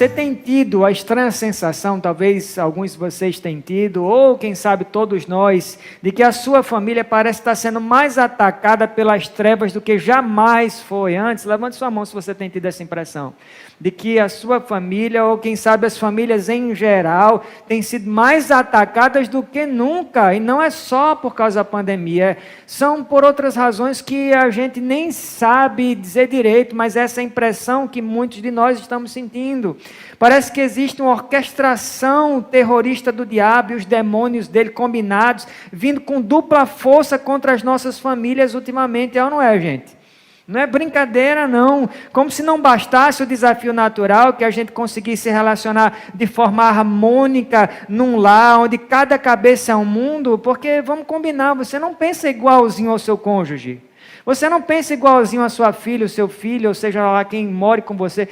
você tem tido a estranha sensação, talvez alguns de vocês tenham tido, ou quem sabe todos nós, de que a sua família parece estar sendo mais atacada pelas trevas do que jamais foi antes? Levante sua mão se você tem tido essa impressão. De que a sua família, ou quem sabe as famílias em geral, têm sido mais atacadas do que nunca. E não é só por causa da pandemia, são por outras razões que a gente nem sabe dizer direito, mas essa é a impressão que muitos de nós estamos sentindo. Parece que existe uma orquestração terrorista do diabo e os demônios dele combinados, vindo com dupla força contra as nossas famílias ultimamente, é ou não é, gente? Não é brincadeira, não. Como se não bastasse o desafio natural, que a gente conseguisse se relacionar de forma harmônica num lar, onde cada cabeça é um mundo, porque, vamos combinar, você não pensa igualzinho ao seu cônjuge. Você não pensa igualzinho à sua filha, ao seu filho, ou seja lá quem more com você.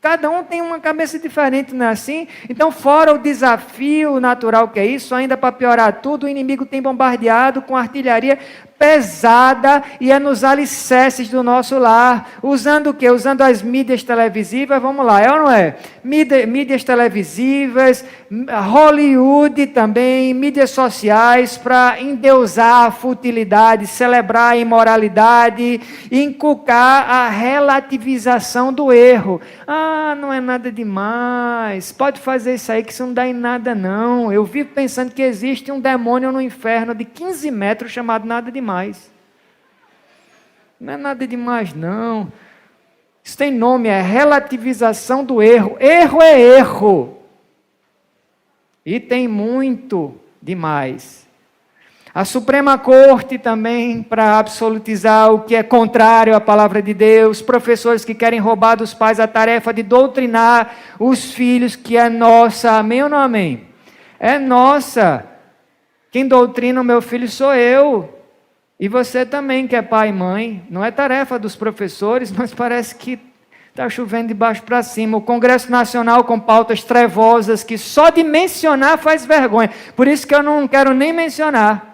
Cada um tem uma cabeça diferente, não é assim? Então, fora o desafio natural que é isso, ainda para piorar tudo, o inimigo tem bombardeado com artilharia pesada e é nos alicerces do nosso lar. Usando o quê? Usando as mídias televisivas, vamos lá, é ou não é? Mídias televisivas, Hollywood também, mídias sociais, para endeusar a futilidade, celebrar a imoralidade, inculcar a relativização do erro. Não é nada demais, pode fazer isso aí que isso não dá em nada não. Eu vivo pensando que existe um demônio no inferno de 15 metros chamado nada demais. Não é nada demais não. Isso tem nome, é relativização do erro. Erro é erro. E tem muito demais. A Suprema Corte também, para absolutizar o que é contrário à palavra de Deus, professores que querem roubar dos pais a tarefa de doutrinar os filhos, que é nossa, amém ou não amém? É nossa. Quem doutrina o meu filho sou eu. E você também, que é pai e mãe. Não é tarefa dos professores, mas parece que está chovendo de baixo para cima. O Congresso Nacional com pautas trevosas que só de mencionar faz vergonha. Por isso que eu não quero nem mencionar.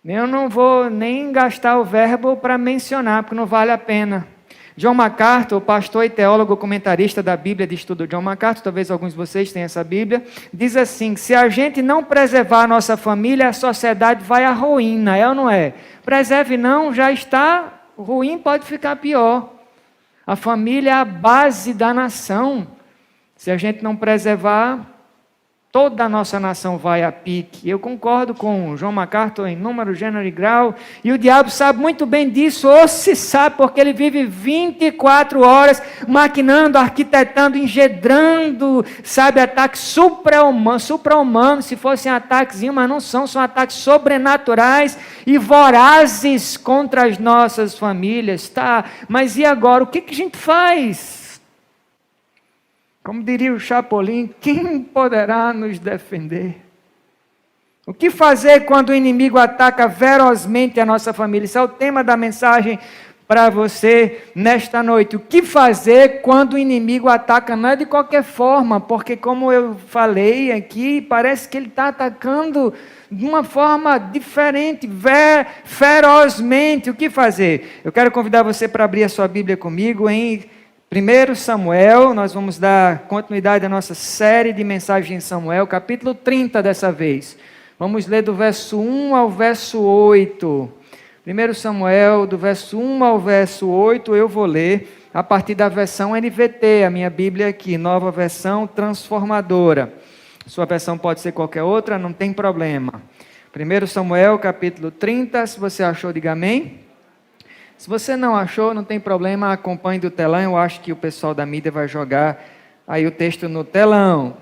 Eu não vou nem gastar o verbo para mencionar, porque não vale a pena. John MacArthur, pastor e teólogo comentarista da Bíblia de estudo John MacArthur, talvez alguns de vocês tenham essa Bíblia, diz assim: se a gente não preservar a nossa família, a sociedade vai à ruína, é ou não é? Preserve não, já está ruim, pode ficar pior. A família é a base da nação. Se a gente não preservar, toda a nossa nação vai a pique. Eu concordo com John MacArthur em número, gênero e grau. E o diabo sabe muito bem disso, ou se sabe, porque ele vive 24 horas maquinando, arquitetando, engendrando, sabe, ataques supra-humanos, se fossem ataquezinhos, mas não são ataques sobrenaturais e vorazes contra as nossas famílias. Tá, mas e agora? O que a gente faz? Como diria o Chapolin, quem poderá nos defender? O que fazer quando o inimigo ataca ferozmente a nossa família? Esse é o tema da mensagem para você nesta noite. O que fazer quando o inimigo ataca? Não é de qualquer forma, porque como eu falei aqui, parece que ele está atacando de uma forma diferente, ferozmente. O que fazer? Eu quero convidar você para abrir a sua Bíblia comigo em 1 Samuel, nós vamos dar continuidade à nossa série de mensagens em Samuel, capítulo 30 dessa vez. Vamos ler do verso 1 ao verso 8. 1 Samuel, do verso 1 ao verso 8, eu vou ler a partir da versão NVT, a minha Bíblia aqui, nova versão transformadora. Sua versão pode ser qualquer outra, não tem problema. 1 Samuel, capítulo 30, se você achou, diga amém. Se você não achou, não tem problema, acompanhe do telão. Eu acho que o pessoal da mídia vai jogar aí o texto no telão.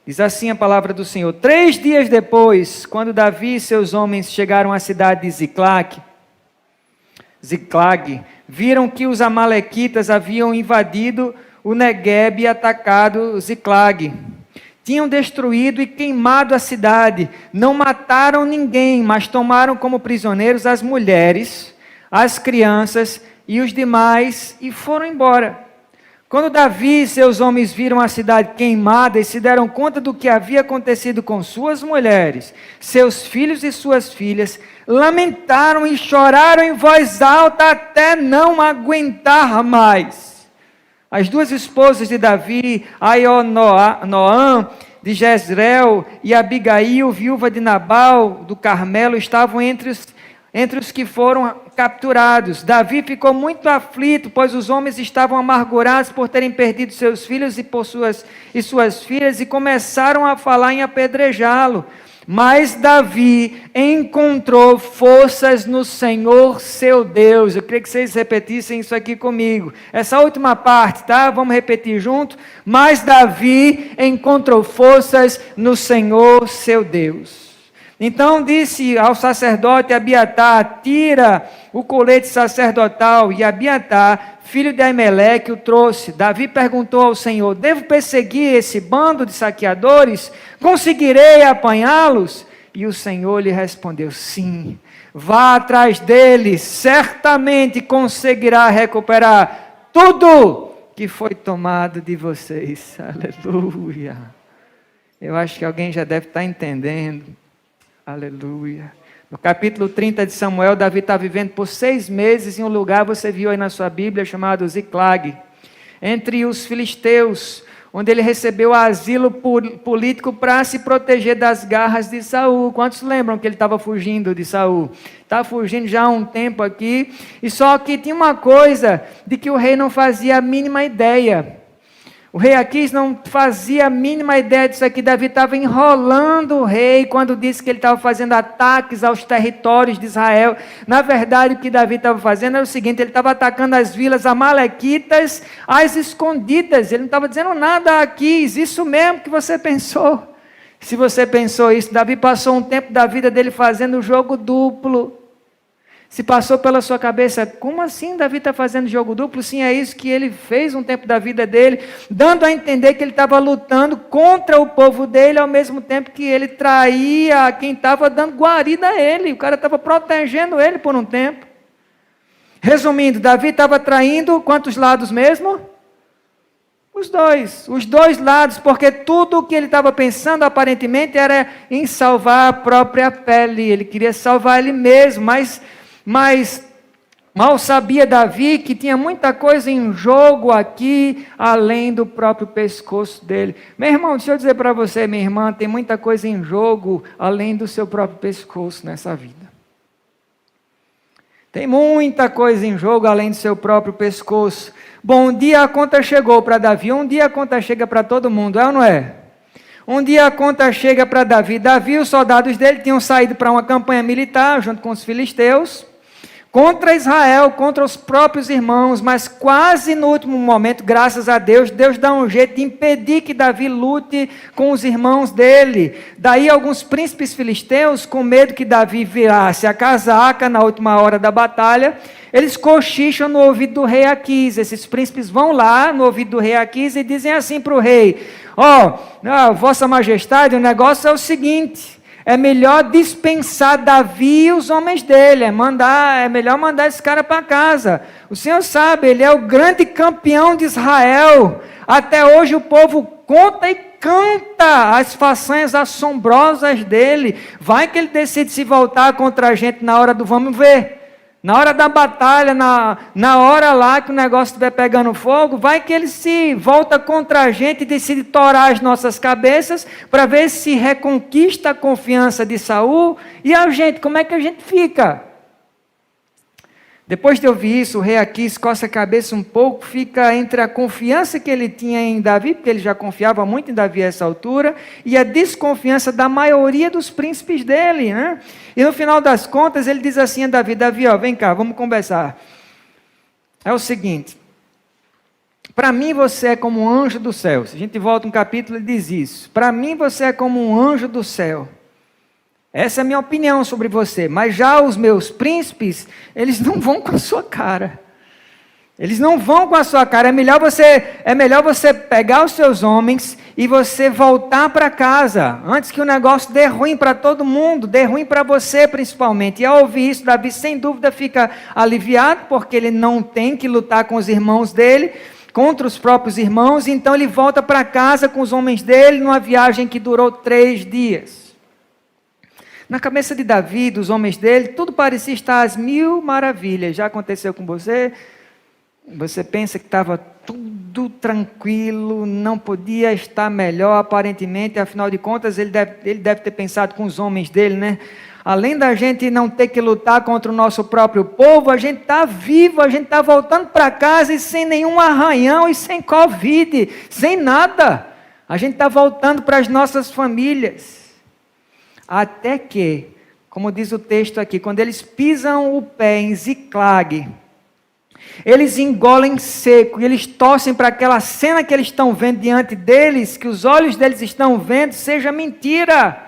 Diz assim a palavra do Senhor: 3 dias depois, quando Davi e seus homens chegaram à cidade de Ziclag, viram que os amalequitas haviam invadido o Neguebe e atacado Ziclag. Tinham destruído e queimado a cidade, não mataram ninguém, mas tomaram como prisioneiros as mulheres, as crianças e os demais e foram embora. Quando Davi e seus homens viram a cidade queimada e se deram conta do que havia acontecido com suas mulheres, seus filhos e suas filhas, lamentaram e choraram em voz alta até não aguentar mais. As duas esposas de Davi, Ainoam de Jezreel e Abigail, viúva de Nabal do Carmelo, estavam entre os que foram capturados. Davi ficou muito aflito, pois os homens estavam amargurados por terem perdido seus filhos e suas filhas, e começaram a falar em apedrejá-lo. Mas Davi encontrou forças no Senhor seu Deus. Eu queria que vocês repetissem isso aqui comigo. Essa última parte, tá? Vamos repetir junto. Mas Davi encontrou forças no Senhor seu Deus. Então disse ao sacerdote Abiatar: tira o colete sacerdotal. E Abiatar, filho de Aimeleque, o trouxe. Davi perguntou ao Senhor: devo perseguir esse bando de saqueadores? Conseguirei apanhá-los? E o Senhor lhe respondeu: sim, vá atrás deles, certamente conseguirá recuperar tudo que foi tomado de vocês. Aleluia. Eu acho que alguém já deve estar entendendo. Aleluia. No capítulo 30 de Samuel, Davi está vivendo por 6 meses em um lugar, você viu aí na sua Bíblia, chamado Ziclag, entre os filisteus, onde ele recebeu asilo político para se proteger das garras de Saul. Quantos lembram que ele estava fugindo de Saul? Está fugindo já há um tempo aqui, e só que tinha uma coisa de que o rei não fazia a mínima ideia. O rei Aquis não fazia a mínima ideia disso aqui. Davi estava enrolando o rei quando disse que ele estava fazendo ataques aos territórios de Israel. Na verdade, o que Davi estava fazendo era o seguinte: ele estava atacando as vilas amalequitas às escondidas. Ele não estava dizendo nada a Aquis, isso mesmo que você pensou. Se você pensou isso, Davi passou um tempo da vida dele fazendo jogo duplo. Se passou pela sua cabeça: como assim Davi está fazendo jogo duplo? Sim, é isso que ele fez um tempo da vida dele, dando a entender que ele estava lutando contra o povo dele, ao mesmo tempo que ele traía quem estava dando guarida a ele. O cara estava protegendo ele por um tempo. Resumindo, Davi estava traindo quantos lados mesmo? Os dois lados, porque tudo o que ele estava pensando aparentemente era em salvar a própria pele. Ele queria salvar ele mesmo, mas mal sabia Davi que tinha muita coisa em jogo aqui, além do próprio pescoço dele. Meu irmão, deixa eu dizer para você, minha irmã, tem muita coisa em jogo, além do seu próprio pescoço nessa vida. Tem muita coisa em jogo, além do seu próprio pescoço. Bom, um dia a conta chegou para Davi, um dia a conta chega para todo mundo, é ou não é? Um dia a conta chega para Davi. Davi, os soldados dele tinham saído para uma campanha militar, junto com os filisteus, contra Israel, contra os próprios irmãos, mas quase no último momento, graças a Deus, Deus dá um jeito de impedir que Davi lute com os irmãos dele. Daí alguns príncipes filisteus, com medo que Davi virasse a casaca na última hora da batalha, eles cochicham no ouvido do rei Aquis. Esses príncipes vão lá no ouvido do rei Aquis e dizem assim para o rei: vossa majestade, o negócio é o seguinte: é melhor dispensar Davi e os homens dele, é melhor mandar esse cara para casa. O senhor sabe, ele é o grande campeão de Israel. Até hoje o povo conta e canta as façanhas assombrosas dele. Vai que ele decide se voltar contra a gente na hora do vamos ver. Na hora da batalha, na hora lá que o negócio estiver pegando fogo, vai que ele se volta contra a gente e decide torar as nossas cabeças para ver se reconquista a confiança de Saul. E a gente, como é que a gente fica? Depois de ouvir isso, o rei Aquis coça a cabeça um pouco, fica entre a confiança que ele tinha em Davi, porque ele já confiava muito em Davi a essa altura, e a desconfiança da maioria dos príncipes dele, né? E no final das contas, ele diz assim a Davi: Davi, vem cá, vamos conversar. É o seguinte: para mim você é como um anjo do céu. Se a gente volta um capítulo, ele diz isso. Para mim você é como um anjo do céu. Essa é a minha opinião sobre você. Mas já os meus príncipes, eles não vão com a sua cara. Eles não vão com a sua cara. É melhor você pegar os seus homens e você voltar para casa, antes que o negócio dê ruim para todo mundo, dê ruim para você principalmente. E ao ouvir isso, Davi sem dúvida fica aliviado, porque ele não tem que lutar com os irmãos dele, contra os próprios irmãos. Então ele volta para casa com os homens dele, numa viagem que durou 3 dias. Na cabeça de Davi, dos homens dele, tudo parecia estar às 1000 maravilhas. Já aconteceu com você? Você pensa que estava tudo tranquilo, não podia estar melhor aparentemente, afinal de contas ele deve ter pensado com os homens dele, né? Além da gente não ter que lutar contra o nosso próprio povo, a gente está vivo, a gente está voltando para casa e sem nenhum arranhão e sem Covid, sem nada. A gente está voltando para as nossas famílias. Até que, como diz o texto aqui, quando eles pisam o pé em Ziclag, eles engolem seco e eles torcem para aquela cena que eles estão vendo diante deles, que os olhos deles estão vendo, seja mentira.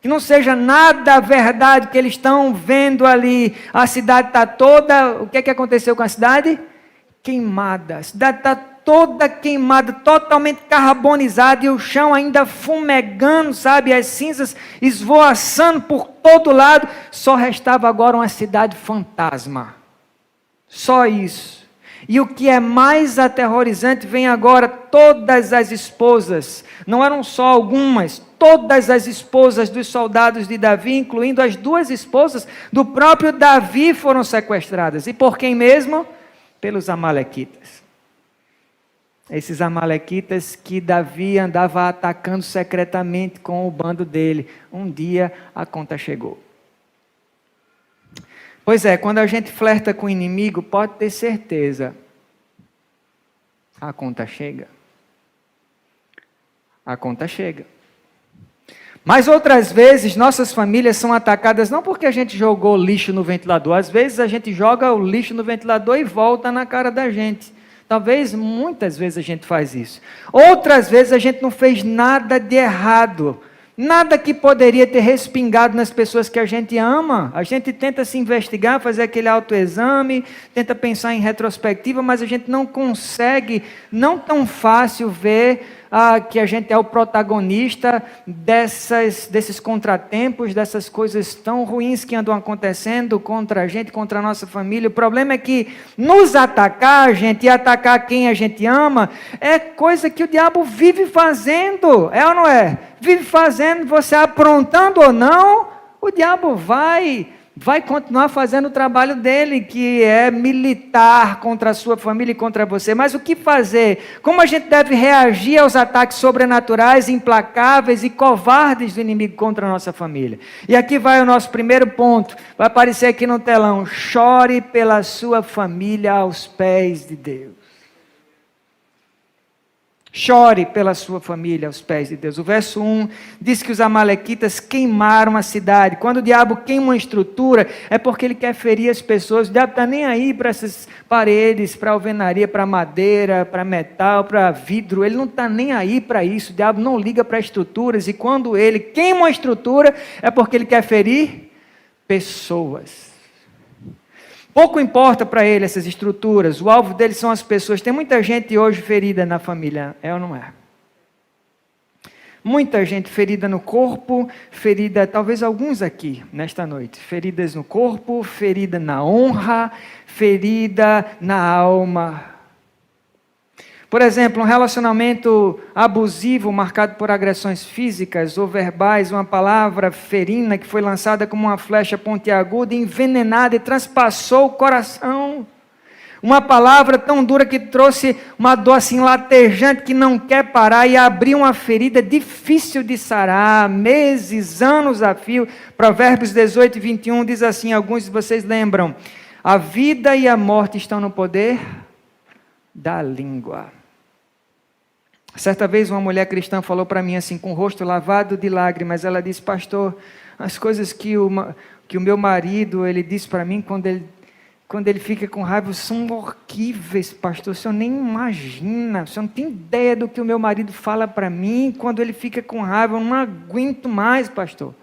Que não seja nada verdade que eles estão vendo ali. A cidade está toda... O que é que aconteceu com a cidade? Queimada. A cidade está toda queimada, totalmente carbonizada e o chão ainda fumegando, sabe? As cinzas esvoaçando por todo lado. Só restava agora uma cidade fantasma. Só isso. E o que é mais aterrorizante vem agora, todas as esposas, não eram só algumas, todas as esposas dos soldados de Davi, incluindo as 2 esposas do próprio Davi, foram sequestradas. E por quem mesmo? Pelos amalequitas. Esses amalequitas que Davi andava atacando secretamente com o bando dele. Um dia a conta chegou. Pois é, quando a gente flerta com o inimigo, pode ter certeza, a conta chega. A conta chega. Mas outras vezes, nossas famílias são atacadas não porque a gente jogou lixo no ventilador. Às vezes a gente joga o lixo no ventilador e volta na cara da gente. Talvez, muitas vezes a gente faz isso. Outras vezes a gente não fez nada de errado. Nada que poderia ter respingado nas pessoas que a gente ama. A gente tenta se investigar, fazer aquele autoexame, tenta pensar em retrospectiva, mas a gente não consegue, não tão fácil ver que a gente é o protagonista desses contratempos, dessas coisas tão ruins que andam acontecendo contra a gente, contra a nossa família. O problema é que nos atacar, gente, e atacar quem a gente ama, é coisa que o diabo vive fazendo, é ou não é? Vive fazendo, você aprontando ou não, o diabo vai continuar fazendo o trabalho dele, que é militar contra a sua família e contra você. Mas o que fazer? Como a gente deve reagir aos ataques sobrenaturais, implacáveis e covardes do inimigo contra a nossa família? E aqui vai o nosso primeiro ponto, vai aparecer aqui no telão: chore pela sua família aos pés de Deus. Chore pela sua família aos pés de Deus. O verso 1 diz que os amalequitas queimaram a cidade. Quando o diabo queima uma estrutura, é porque ele quer ferir as pessoas. O diabo está nem aí para essas paredes, para alvenaria, para madeira, para metal, para vidro. Ele não está nem aí para isso. O diabo não liga para estruturas. E quando ele queima uma estrutura, é porque ele quer ferir pessoas. Pouco importa para ele essas estruturas, o alvo dele são as pessoas. Tem muita gente hoje ferida na família, é ou não é? Muita gente ferida no corpo, ferida, talvez alguns aqui, nesta noite, feridas no corpo, ferida na honra, ferida na alma. Por exemplo, um relacionamento abusivo marcado por agressões físicas ou verbais, uma palavra ferina que foi lançada como uma flecha pontiaguda, envenenada e transpassou o coração. Uma palavra tão dura que trouxe uma dor assim latejante que não quer parar e abriu uma ferida difícil de sarar, meses, anos a fio. Provérbios 18 e 21 diz assim, alguns de vocês lembram: a vida e a morte estão no poder da língua. Certa vez uma mulher cristã falou para mim assim, com o rosto lavado de lágrimas, ela disse: pastor, as coisas que o meu marido, ele disse para mim quando ele fica com raiva são horríveis, pastor, o senhor nem imagina, o senhor não tem ideia do que o meu marido fala para mim quando ele fica com raiva, eu não aguento mais, pastor.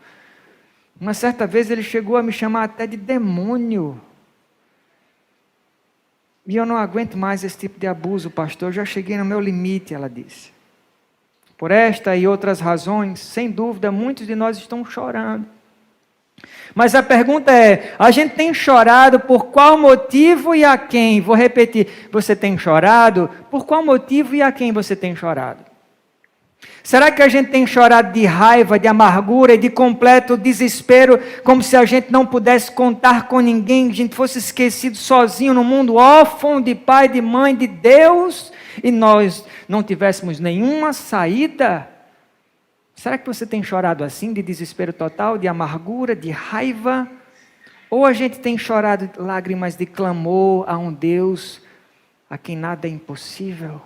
Uma certa vez ele chegou a me chamar até de demônio. E eu não aguento mais esse tipo de abuso, pastor. Eu já cheguei no meu limite, ela disse. Por esta e outras razões, sem dúvida, muitos de nós estão chorando. Mas a pergunta é, a gente tem chorado por qual motivo e a quem? Vou repetir, você tem chorado? Por qual motivo e a quem você tem chorado? Será que a gente tem chorado de raiva, de amargura e de completo desespero, como se a gente não pudesse contar com ninguém, a gente fosse esquecido sozinho no mundo, órfão de pai, de mãe, de Deus? e nós não tivéssemos nenhuma saída? Será que você tem chorado assim, de desespero total, de amargura, de raiva? Ou a gente tem chorado lágrimas de clamor a um Deus a quem nada é impossível?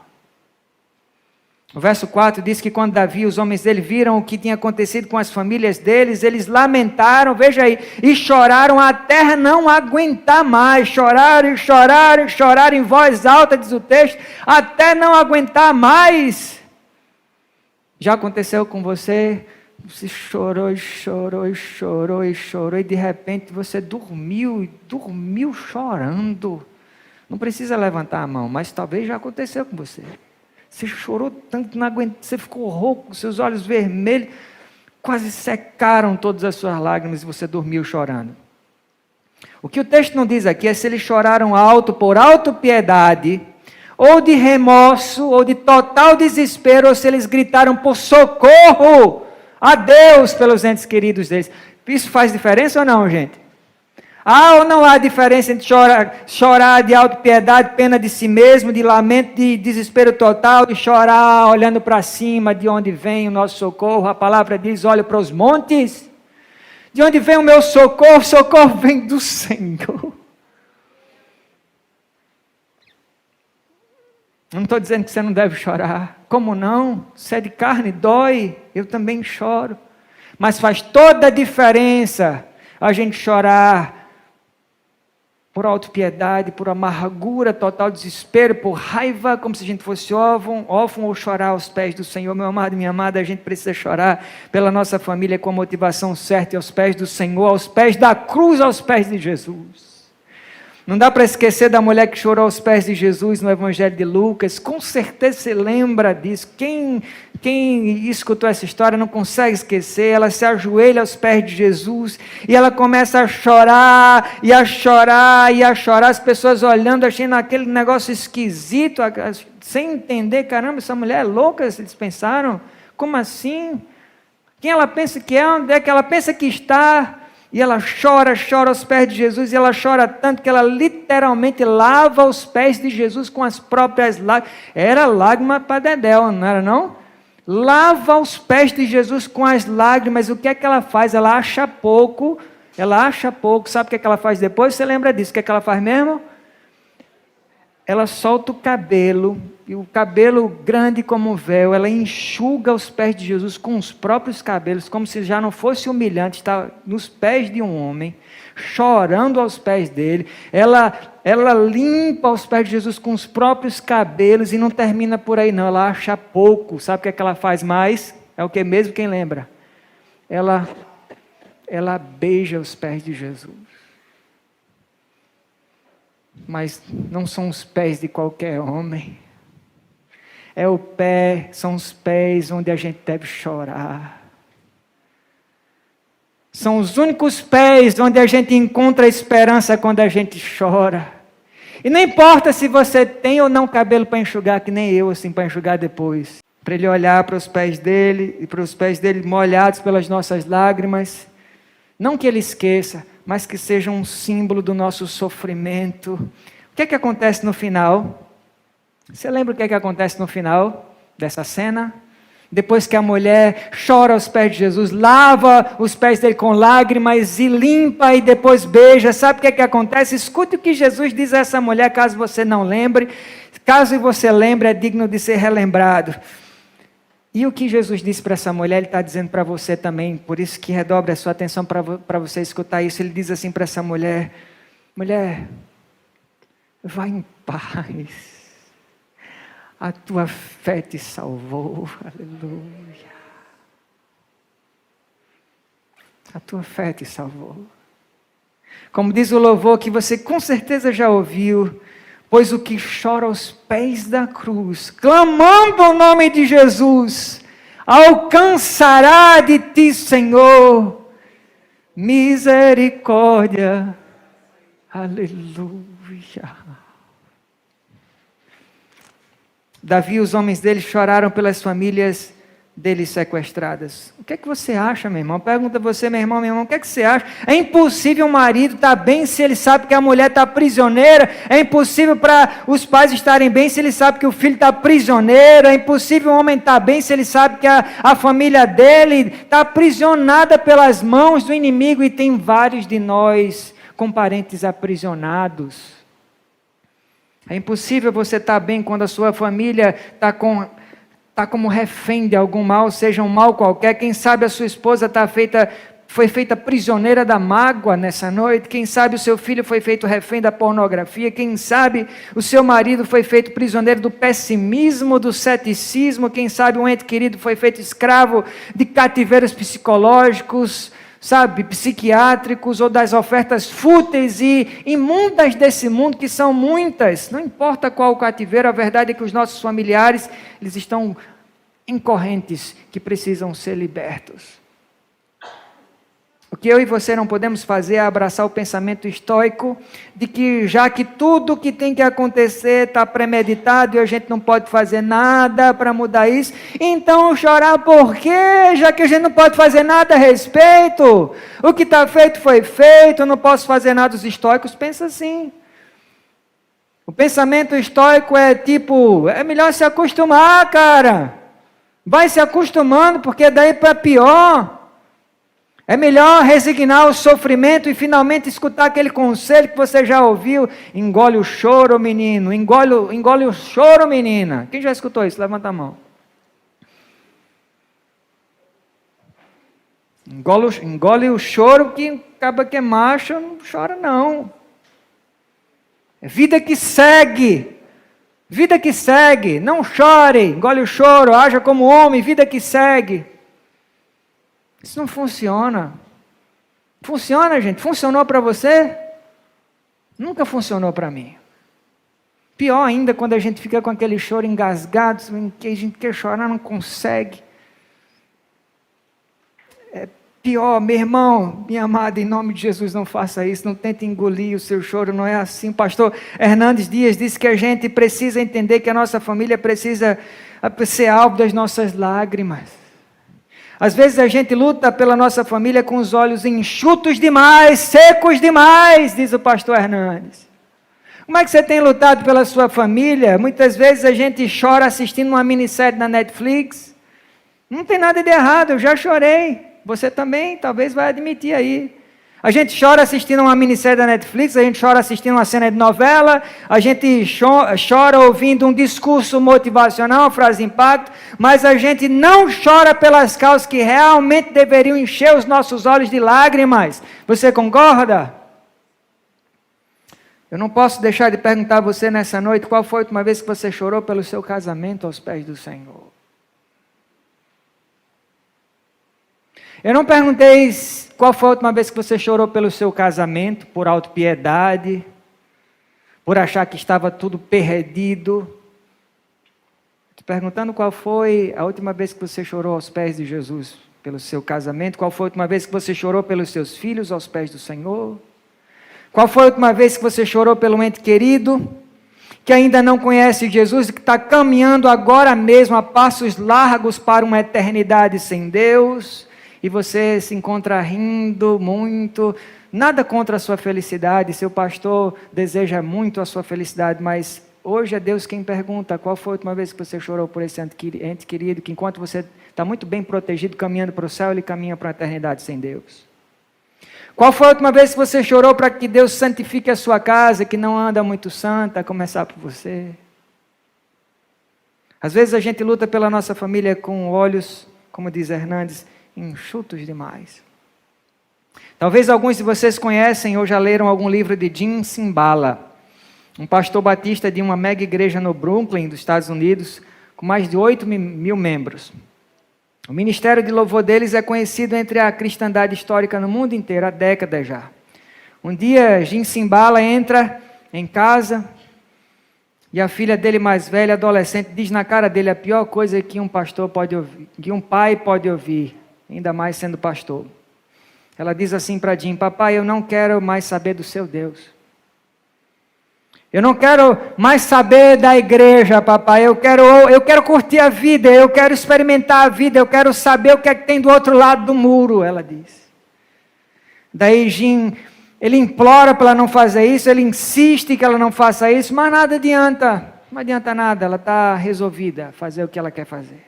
O verso 4 diz que quando Davi e os homens dele viram o que tinha acontecido com as famílias deles, eles lamentaram, veja aí, e choraram até não aguentar mais. Choraram e choraram e choraram em voz alta, diz o texto, até não aguentar mais. Já aconteceu com você? Você chorou e chorou e chorou e chorou, e de repente você dormiu chorando. Não precisa levantar a mão, mas talvez já aconteceu com você. Você chorou tanto, não aguentou, você ficou rouco, seus olhos vermelhos, quase secaram todas as suas lágrimas e você dormiu chorando. O que o texto não diz aqui é se eles choraram alto por autopiedade, ou de remorso, ou de total desespero, ou se eles gritaram por socorro a Deus pelos entes queridos deles. Isso faz diferença ou não, gente? Há ou não há diferença entre chorar de autopiedade, pena de si mesmo, de lamento, de desespero total, de chorar olhando para cima, de onde vem o nosso socorro? A palavra diz, olha para os montes, de onde vem o meu socorro? Socorro vem do Senhor. Não estou dizendo que você não deve chorar. Como não? Se é de carne, dói. Eu também choro. Mas faz toda a diferença a gente chorar por autopiedade, por amargura, total desespero, por raiva, como se a gente fosse órfão, ou chorar aos pés do Senhor. Meu amado e minha amada, a gente precisa chorar pela nossa família com a motivação certa, e aos pés do Senhor, aos pés da cruz, aos pés de Jesus. Não dá para esquecer da mulher que chorou aos pés de Jesus no Evangelho de Lucas. Com certeza você lembra disso. Quem escutou essa história não consegue esquecer. Ela se ajoelha aos pés de Jesus e ela começa a chorar, e a chorar, e a chorar. As pessoas olhando, achando aquele negócio esquisito, sem entender. Caramba, essa mulher é louca, eles pensaram. Como assim? Quem ela pensa que é? Onde é que ela pensa que está? E ela chora aos pés de Jesus, e ela chora tanto que ela literalmente lava os pés de Jesus com as próprias lágrimas. Era lágrima para Dedéu, não era não? Lava os pés de Jesus com as lágrimas. O que é que ela faz? Ela acha pouco, sabe o que é que ela faz depois? Você lembra disso? O que é que ela faz mesmo? Ela solta o cabelo, e o cabelo grande como um véu, ela enxuga os pés de Jesus com os próprios cabelos, como se já não fosse humilhante estar nos pés de um homem, chorando aos pés dele. Ela limpa os pés de Jesus com os próprios cabelos, e não termina por aí não, ela acha pouco. Sabe o que é que ela faz mais? É o que mesmo, quem lembra? Ela beija os pés de Jesus. Mas não são os pés de qualquer homem. São os pés onde a gente deve chorar. São os únicos pés onde a gente encontra esperança quando a gente chora. E não importa se você tem ou não cabelo para enxugar, que nem eu, assim, para enxugar depois. Para ele olhar para os pés dele, e para os pés dele molhados pelas nossas lágrimas. Não que ele esqueça, mas que seja um símbolo do nosso sofrimento. O que é que acontece no final? Você lembra o que é que acontece no final dessa cena? Depois que a mulher chora aos pés de Jesus, lava os pés dele com lágrimas e limpa e depois beija. Sabe o que é que acontece? Escute o que Jesus diz a essa mulher, caso você não lembre. Caso você lembre, é digno de ser relembrado. E o que Jesus disse para essa mulher, Ele está dizendo para você também. Por isso que redobre a sua atenção para você escutar isso. Ele diz assim para essa mulher: mulher, vá em paz. A tua fé te salvou. Aleluia. A tua fé te salvou. Como diz o louvor que você com certeza já ouviu: pois o que chora aos pés da cruz, clamando o nome de Jesus, alcançará de ti, Senhor, misericórdia. Aleluia. Davi e os homens dele choraram pelas famílias deles sequestradas. O que é que você acha, meu irmão? Pergunta você, meu irmão, o que é que você acha? É impossível o marido estar bem se ele sabe que a mulher está prisioneira. É impossível para os pais estarem bem se ele sabe que o filho está prisioneiro. É impossível o homem estar bem se ele sabe que a família dele está aprisionada pelas mãos do inimigo, e tem vários de nós com parentes aprisionados. É impossível você estar bem quando a sua família está como refém de algum mal, seja um mal qualquer. Quem sabe a sua esposa foi feita prisioneira da mágoa nessa noite. Quem sabe o seu filho foi feito refém da pornografia. Quem sabe o seu marido foi feito prisioneiro do pessimismo, do ceticismo. Quem sabe um ente querido foi feito escravo de cativeiros psicológicos, psiquiátricos, ou das ofertas fúteis e imundas desse mundo, que são muitas. Não importa qual o cativeiro, a verdade é que os nossos familiares, eles estão em correntes que precisam ser libertos. O que eu e você não podemos fazer é abraçar o pensamento estoico de que, já que tudo o que tem que acontecer está premeditado e a gente não pode fazer nada para mudar isso, então chorar por quê? Já que a gente não pode fazer nada a respeito, o que está feito foi feito, eu não posso fazer nada. Os estoicos pensam assim. O pensamento estoico é tipo, é melhor se acostumar, cara. Vai se acostumando, porque daí para pior. É melhor resignar o sofrimento e finalmente escutar aquele conselho que você já ouviu. Engole o choro, menino. Engole o choro, menina. Quem já escutou isso? Levanta a mão. Engole o choro, que acaba que é macho, não chora não. É vida que segue. Vida que segue. Não chore. Engole o choro. Haja como homem. Vida que segue. Isso não funciona. Funciona, gente? Funcionou para você? Nunca funcionou para mim. Pior ainda quando a gente fica com aquele choro engasgado, em que a gente quer chorar, não consegue. É pior, meu irmão, minha amada, em nome de Jesus, não faça isso, não tente engolir o seu choro, não é assim. Pastor Hernandes Dias disse que a gente precisa entender que a nossa família precisa ser alvo das nossas lágrimas. Às vezes a gente luta pela nossa família com os olhos enxutos demais, secos demais, diz o pastor Hernandes. Como é que você tem lutado pela sua família? Muitas vezes a gente chora assistindo uma minissérie na Netflix. Não tem nada de errado, eu já chorei. Você também, talvez vai admitir aí. A gente chora assistindo uma minissérie da Netflix, a gente chora assistindo uma cena de novela, a gente chora ouvindo um discurso motivacional, uma frase de impacto, mas a gente não chora pelas causas que realmente deveriam encher os nossos olhos de lágrimas. Você concorda? Eu não posso deixar de perguntar a você nessa noite, qual foi a última vez que você chorou pelo seu casamento aos pés do Senhor? Eu não perguntei qual foi a última vez que você chorou pelo seu casamento, por autopiedade, por achar que estava tudo perdido. Estou perguntando qual foi a última vez que você chorou aos pés de Jesus pelo seu casamento, qual foi a última vez que você chorou pelos seus filhos aos pés do Senhor, qual foi a última vez que você chorou pelo ente querido, que ainda não conhece Jesus e que está caminhando agora mesmo a passos largos para uma eternidade sem Deus. E você se encontra rindo muito, nada contra a sua felicidade, seu pastor deseja muito a sua felicidade, mas hoje é Deus quem pergunta, qual foi a última vez que você chorou por esse ente querido, que enquanto você está muito bem protegido, caminhando para o céu, ele caminha para a eternidade sem Deus. Qual foi a última vez que você chorou para que Deus santifique a sua casa, que não anda muito santa, a começar por você? Às vezes a gente luta pela nossa família com olhos, como diz Hernandes, enxutos demais. Talvez alguns de vocês conhecem ou já leram algum livro de Jim Cymbala, um pastor batista de uma mega igreja no Brooklyn, dos Estados Unidos, com mais de 8.000 membros. O ministério de louvor deles é conhecido entre a cristandade histórica no mundo inteiro, há décadas já. Um dia, Jim Cymbala entra em casa e a filha dele mais velha, adolescente, diz na cara dele a pior coisa que um pastor pode ouvir, que um pai pode ouvir, ainda mais sendo pastor. Ela diz assim para Jim: papai, eu não quero mais saber do seu Deus. Eu não quero mais saber da igreja, papai. Eu quero curtir a vida, eu quero experimentar a vida, eu quero saber o que é que tem do outro lado do muro, ela diz. Daí Jim, ele implora para ela não fazer isso, ele insiste que ela não faça isso, mas nada adianta. Não adianta nada, ela está resolvida a fazer o que ela quer fazer.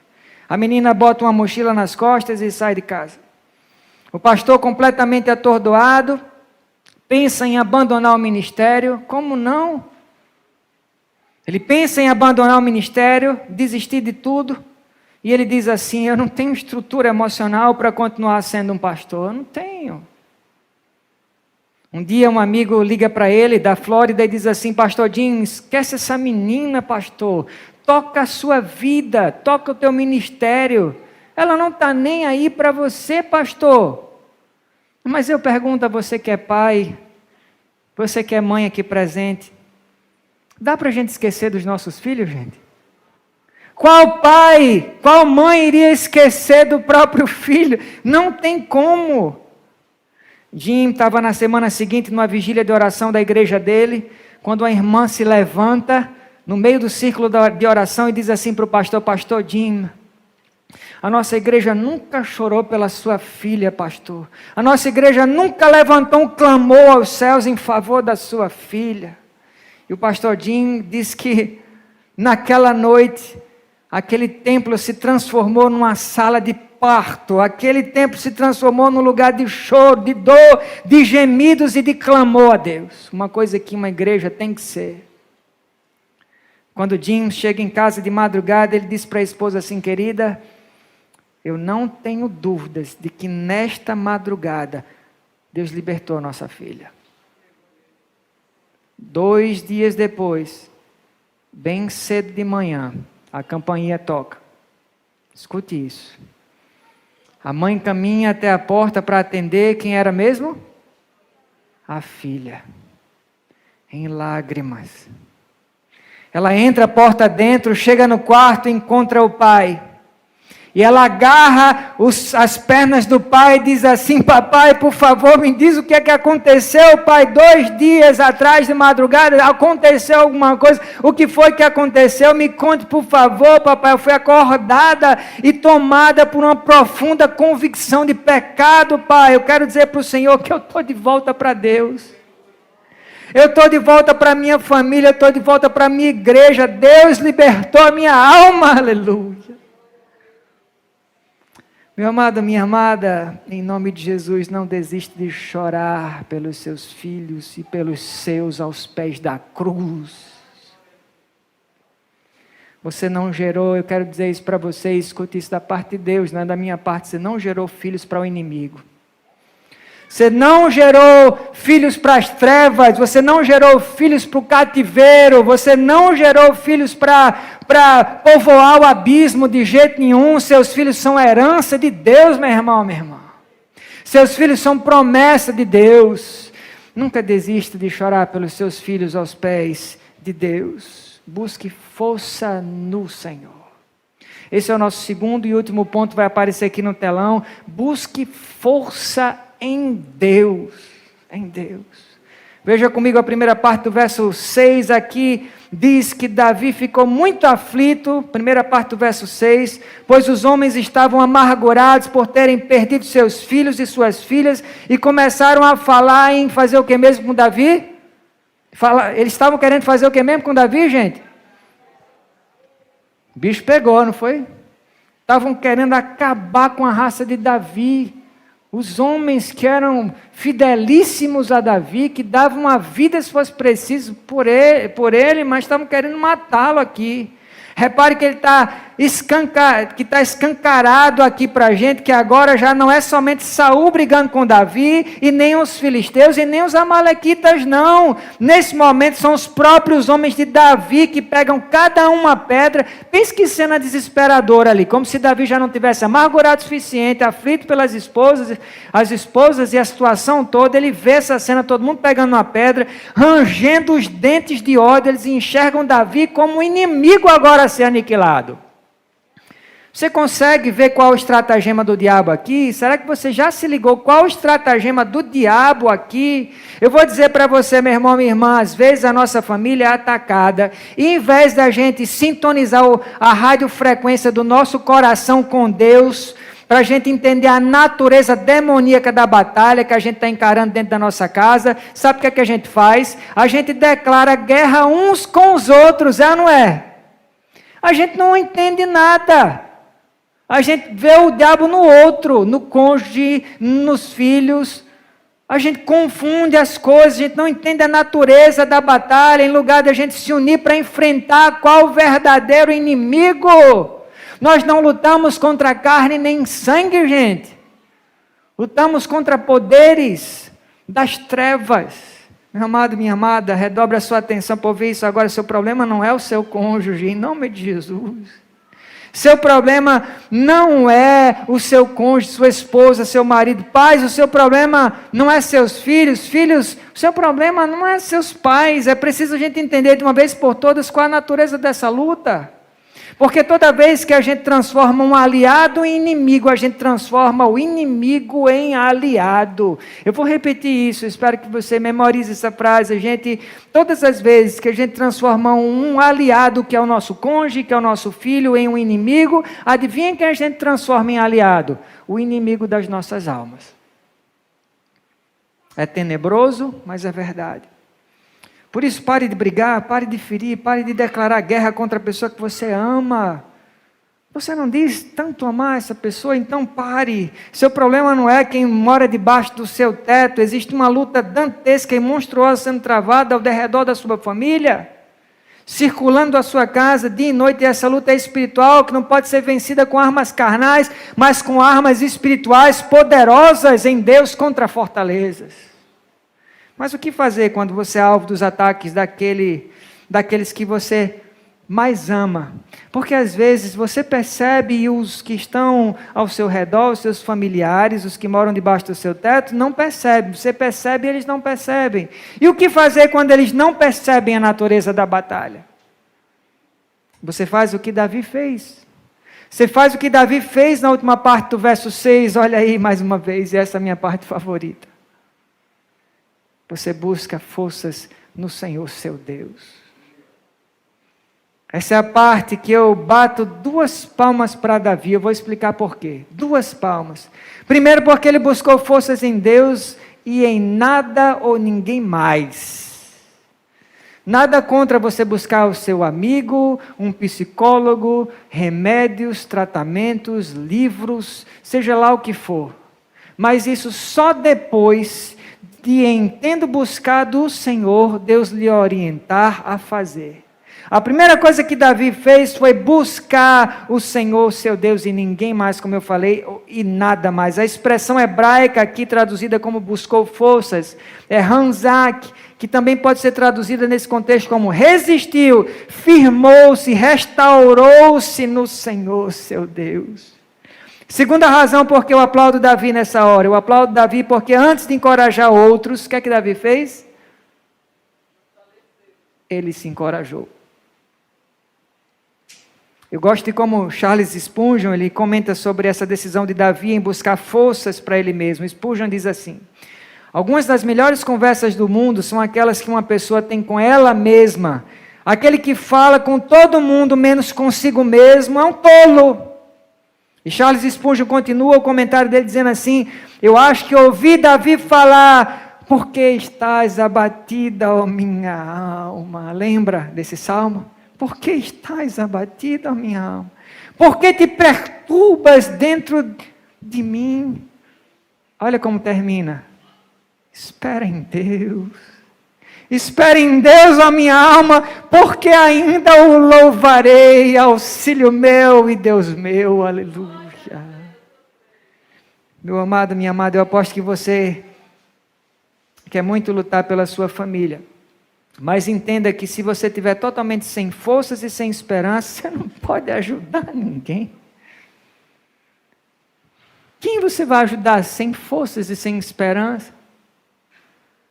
A menina bota uma mochila nas costas e sai de casa. O pastor, completamente atordoado, pensa em abandonar o ministério. Como não? Ele pensa em abandonar o ministério, desistir de tudo. E ele diz assim: eu não tenho estrutura emocional para continuar sendo um pastor. Eu não tenho. Um dia um amigo liga para ele da Flórida e diz assim: pastor Jim, esquece essa menina, pastor. Toca a sua vida, toca o teu ministério. Ela não está nem aí para você, pastor. Mas eu pergunto a você que é pai, você que é mãe aqui presente, dá para a gente esquecer dos nossos filhos, gente? Qual pai, qual mãe iria esquecer do próprio filho? Não tem como. Jim estava na semana seguinte numa vigília de oração da igreja dele, quando a irmã se levanta no meio do círculo de oração e diz assim para o pastor: pastor Jim, a nossa igreja nunca chorou pela sua filha, pastor. A nossa igreja nunca levantou um clamor aos céus em favor da sua filha. E o pastor Jim diz que naquela noite, aquele templo se transformou numa sala de parto. Aquele templo se transformou num lugar de choro, de dor, de gemidos e de clamor a Deus. Uma coisa que uma igreja tem que ser. Quando Jim chega em casa de madrugada, ele diz para a esposa assim: querida, eu não tenho dúvidas de que nesta madrugada Deus libertou a nossa filha. 2 dias depois, bem cedo de manhã, a campainha toca. Escute isso. A mãe caminha até a porta para atender. Quem era mesmo? A filha. Em lágrimas. Ela entra a porta dentro, chega no quarto e encontra o pai. E ela agarra as pernas do pai e diz assim: papai, por favor, me diz o que é que aconteceu, pai. 2 dias atrás de madrugada aconteceu alguma coisa. O que foi que aconteceu? Me conte, por favor, papai. Eu fui acordada e tomada por uma profunda convicção de pecado, pai. Eu quero dizer para o Senhor que eu estou de volta para Deus. Eu estou de volta para a minha família, eu estou de volta para a minha igreja. Deus libertou a minha alma, aleluia. Meu amado, minha amada, em nome de Jesus, não desiste de chorar pelos seus filhos e pelos seus aos pés da cruz. Você não gerou, eu quero dizer isso para você, escute isso da parte de Deus, não é da minha parte, você não gerou filhos para o inimigo. Você não gerou filhos para as trevas, você não gerou filhos para o cativeiro, você não gerou filhos para povoar o abismo de jeito nenhum. Seus filhos são herança de Deus, meu irmão, minha irmã. Seus filhos são promessa de Deus. Nunca desista de chorar pelos seus filhos aos pés de Deus. Busque força no Senhor. Esse é o nosso segundo e último ponto, vai aparecer aqui no telão. Busque força em Deus, em Deus. Veja comigo a primeira parte do verso 6 aqui, diz que Davi ficou muito aflito, primeira parte do verso 6, pois os homens estavam amargurados por terem perdido seus filhos e suas filhas, e começaram a falar em fazer o que mesmo com Davi? Eles estavam querendo fazer o que mesmo com Davi, gente? O bicho pegou, não foi? Estavam querendo acabar com a raça de Davi. Os homens que eram fidelíssimos a Davi, que davam a vida se fosse preciso por ele, mas estavam querendo matá-lo aqui. Repare que ele está escancarado aqui para a gente, que agora já não é somente Saul brigando com Davi, e nem os filisteus, e nem os amalequitas, não. Nesse momento são os próprios homens de Davi que pegam cada uma pedra. Pense que cena desesperadora ali, como se Davi já não tivesse amargurado o suficiente, aflito pelas as esposas e a situação toda. Ele vê essa cena, todo mundo pegando uma pedra, rangendo os dentes de ódio. Eles enxergam Davi como um inimigo agora a ser aniquilado. Você consegue ver qual o estratagema do diabo aqui? Será que você já se ligou qual o estratagema do diabo aqui? Eu vou dizer para você, meu irmão, minha irmã, às vezes a nossa família é atacada, e em vez da gente sintonizar a radiofrequência do nosso coração com Deus, para a gente entender a natureza demoníaca da batalha que a gente está encarando dentro da nossa casa, sabe o que é que a gente faz? A gente declara guerra uns com os outros, é ou não é? A gente não entende nada. A gente vê o diabo no outro, no cônjuge, nos filhos. A gente confunde as coisas, a gente não entende a natureza da batalha, em lugar de a gente se unir para enfrentar qual o verdadeiro inimigo. Nós não lutamos contra carne nem sangue, gente. Lutamos contra poderes das trevas. Meu amado, minha amada, redobre a sua atenção para ouvir isso agora. Seu problema não é o seu cônjuge, em nome de Jesus. Seu problema não é o seu cônjuge, sua esposa, seu marido. Pais, o seu problema não é seus filhos. Filhos, o seu problema não é seus pais. É preciso a gente entender de uma vez por todas qual a natureza dessa luta. Porque toda vez que a gente transforma um aliado em inimigo, a gente transforma o inimigo em aliado. Eu vou repetir isso, espero que você memorize essa frase. Todas as vezes que a gente transforma um aliado, que é o nosso cônjuge, que é o nosso filho, em um inimigo, adivinha quem a gente transforma em aliado? O inimigo das nossas almas. É tenebroso, mas é verdade. Por isso, pare de brigar, pare de ferir, pare de declarar guerra contra a pessoa que você ama. Você não diz tanto amar essa pessoa, então pare. Seu problema não é quem mora debaixo do seu teto. Existe uma luta dantesca e monstruosa sendo travada ao redor da sua família, circulando a sua casa dia e noite. E essa luta é espiritual, que não pode ser vencida com armas carnais, mas com armas espirituais poderosas em Deus contra fortalezas. Mas o que fazer quando você é alvo dos ataques daqueles que você mais ama? Porque às vezes você percebe e os que estão ao seu redor, os seus familiares, os que moram debaixo do seu teto, não percebem. Você percebe e eles não percebem. E o que fazer quando eles não percebem a natureza da batalha? Você faz o que Davi fez. Você faz o que Davi fez na última parte do verso 6. Olha aí mais uma vez, e essa é a minha parte favorita. Você busca forças no Senhor seu Deus. Essa é a parte que eu bato 2 palmas para Davi. Eu vou explicar por quê. 2 palmas. Primeiro, porque ele buscou forças em Deus e em nada ou ninguém mais. Nada contra você buscar o seu amigo, um psicólogo, remédios, tratamentos, livros, seja lá o que for. Mas isso só depois de, em tendo buscado o Senhor, Deus lhe orientar a fazer. A primeira coisa que Davi fez foi buscar o Senhor, seu Deus, e ninguém mais, como eu falei, e nada mais. A expressão hebraica aqui traduzida como buscou forças, é ranzak, que também pode ser traduzida nesse contexto como resistiu, firmou-se, restaurou-se no Senhor, seu Deus. Segunda razão porque eu aplaudo Davi nessa hora. Eu aplaudo Davi porque antes de encorajar outros, o que é que Davi fez? Ele se encorajou. Eu gosto de como Charles Spurgeon, ele comenta sobre essa decisão de Davi em buscar forças para ele mesmo. Spurgeon diz assim: algumas das melhores conversas do mundo são aquelas que uma pessoa tem com ela mesma. Aquele que fala com todo mundo menos consigo mesmo é um tolo. E Charles Spurgeon continua o comentário dele dizendo assim: eu acho que ouvi Davi falar, por que estás abatida, ó minha alma? Lembra desse salmo? Por que estás abatida, ó minha alma? Por que te perturbas dentro de mim? Olha como termina. Espera em Deus. Espere em Deus, ó minha alma, porque ainda o louvarei, auxílio meu e Deus meu, aleluia. Meu amado, minha amada, eu aposto que você quer muito lutar pela sua família, mas entenda que se você estiver totalmente sem forças e sem esperança, você não pode ajudar ninguém. Quem você vai ajudar sem forças e sem esperança?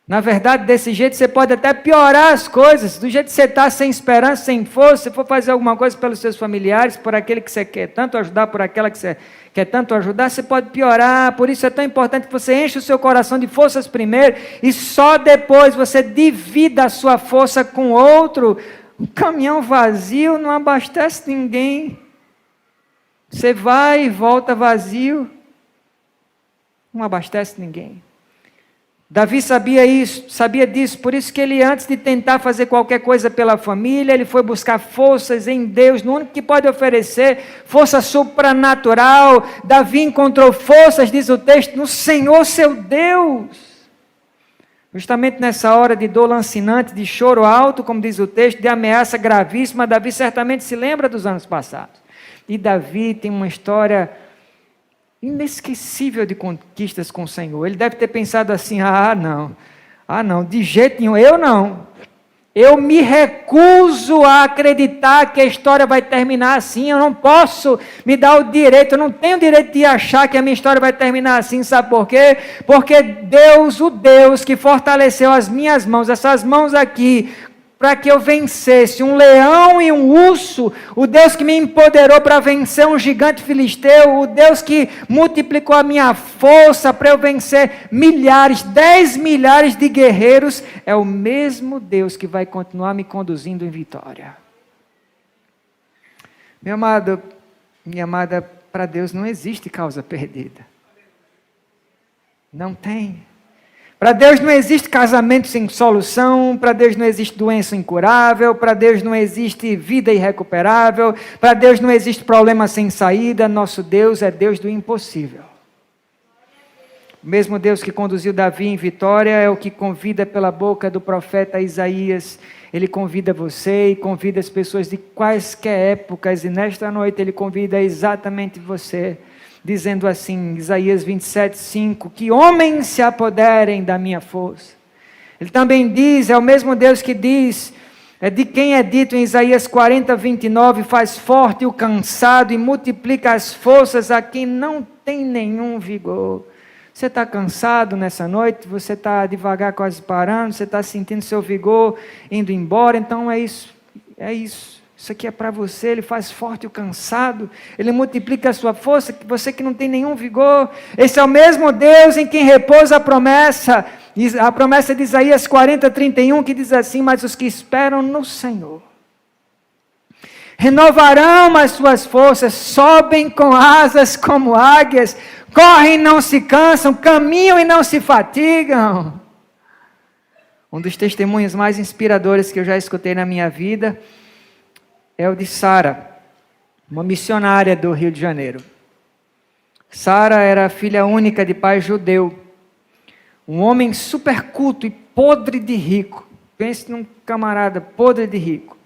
Na verdade, desse jeito você pode até piorar as coisas. Do jeito que você está, sem esperança, sem força, se for fazer alguma coisa pelos seus familiares, por aquele que você quer tanto ajudar, por aquela que você quer tanto ajudar, você pode piorar. Por isso é tão importante que você enche o seu coração de forças primeiro e só depois você divida a sua força com outro. Um caminhão vazio não abastece ninguém. Você vai e volta vazio, não abastece ninguém. Davi sabia disso, por isso que ele, antes de tentar fazer qualquer coisa pela família, ele foi buscar forças em Deus, no único que pode oferecer, força supranatural. Davi encontrou forças, diz o texto, no Senhor seu Deus. Justamente nessa hora de dor lancinante, de choro alto, como diz o texto, de ameaça gravíssima, Davi certamente se lembra dos anos passados. E Davi tem uma história inesquecível de conquistas com o Senhor. Ele deve ter pensado assim, não, de jeito nenhum, eu não. Eu me recuso a acreditar que a história vai terminar assim, eu não posso me dar o direito, eu não tenho o direito de achar que a minha história vai terminar assim, sabe por quê? Porque Deus, o Deus que fortaleceu as minhas mãos, essas mãos aqui, para que eu vencesse um leão e um urso, o Deus que me empoderou para vencer um gigante filisteu, o Deus que multiplicou a minha força para eu vencer 10 milhares de guerreiros, é o mesmo Deus que vai continuar me conduzindo em vitória. Meu amado, minha amada, para Deus não existe causa perdida. Não tem. Para Deus não existe casamento sem solução, para Deus não existe doença incurável, para Deus não existe vida irrecuperável, para Deus não existe problema sem saída. Nosso Deus é Deus do impossível. O mesmo Deus que conduziu Davi em vitória é o que convida pela boca do profeta Isaías. Ele convida você e convida as pessoas de quaisquer épocas, e nesta noite ele convida exatamente você, dizendo assim, Isaías 27:5, que homens se apoderem da minha força. Ele também diz, é o mesmo Deus que diz, é de quem é dito em Isaías 40:29, faz forte o cansado e multiplica as forças a quem não tem nenhum vigor. Você está cansado nessa noite, você está devagar quase parando, você está sentindo seu vigor indo embora, então é isso. Isso aqui é para você, ele faz forte o cansado, ele multiplica a sua força, você que não tem nenhum vigor. Esse é o mesmo Deus em quem repousa a promessa de Isaías 40:31, que diz assim, mas os que esperam no Senhor renovarão as suas forças, sobem com asas como águias, correm e não se cansam, caminham e não se fatigam. Um dos testemunhos mais inspiradores que eu já escutei na minha vida é o de Sara, uma missionária do Rio de Janeiro. Sara era filha única de pai judeu, um homem super culto e podre de rico. Pense num camarada podre de rico.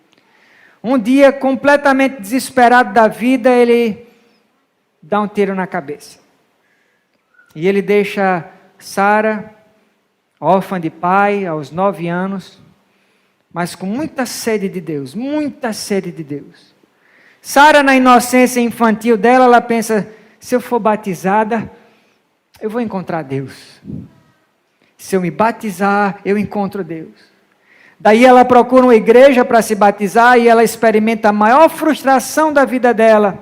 Um dia, completamente desesperado da vida, ele dá um tiro na cabeça. E ele deixa Sara, órfã de pai, aos 9 anos, mas com muita sede de Deus, muita sede de Deus. Sara, na inocência infantil dela, ela pensa, se eu for batizada, eu vou encontrar Deus. Se eu me batizar, eu encontro Deus. Daí ela procura uma igreja para se batizar e ela experimenta a maior frustração da vida dela.